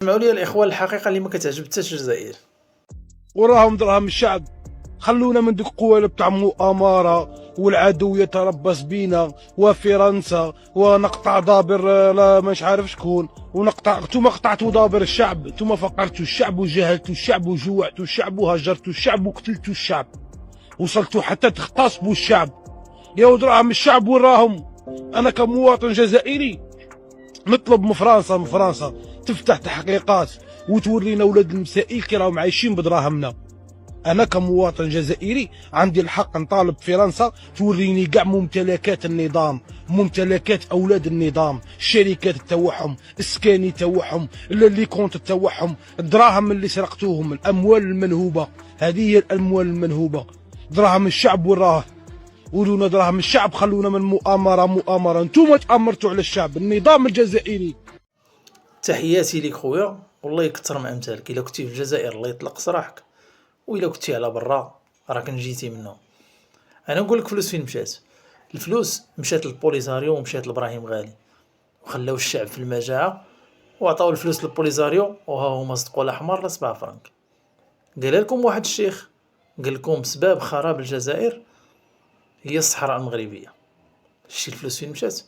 اسمعوا لي الاخوان، الحقيقه اللي ما كتعجب حتى الجزائر. وراهم دراهم الشعب. خلونا من ديك القوالب بتاع مؤامرة والعدو يتربص بينا وفرنسا ونقطع دابر لا مش عارف شكون ونقطع. نتوما قطعتوا دابر الشعب، نتوما فقرتوا الشعب وجهلتوا الشعب وجوعتوا الشعب وهجرتوا الشعب وقتلتوا الشعب، وصلتوا حتى تغتصبوا الشعب. يا دراهم الشعب وين راهم؟ انا كمواطن جزائري نطلب من فرنسا تفتح تحقيقات وتورينا ولاد المسائل كي راهم عايشين بدراهمنا. انا كمواطن جزائري عندي الحق نطالب فرنسا توريني كاع ممتلكات النظام، ممتلكات اولاد النظام، الشركات تاعهم، السكاني تاعهم، اللي كونت تاعهم، الدراهم اللي سرقتوهم، الاموال المنهوبه. هذه هي الاموال المنهوبه. دراهم الشعب وين راه؟ قولونا دراهم الشعب، خلونا من مؤامره. نتوما تامرتوا على الشعب، النظام الجزائري. تحياتي ليك خويا، والله يكثر من امثالك. الا كنتي في الجزائر الله يطلق سراحك، والا كنتي على برا راك نجيتي منه. انا نقول لك فلوس فين مشات. الفلوس مشات للبوليزاريو ومشات لابراهيم غالي، وخلاو الشعب في المجاعه، وعطاو الفلوس للبوليزاريو وها هما صدقوا الاحمر 7 فرنك. قال لكم واحد الشيخ، قال لكم سباب خراب الجزائر هي الصحراء المغربيه. شتي الفلوس فين مشات؟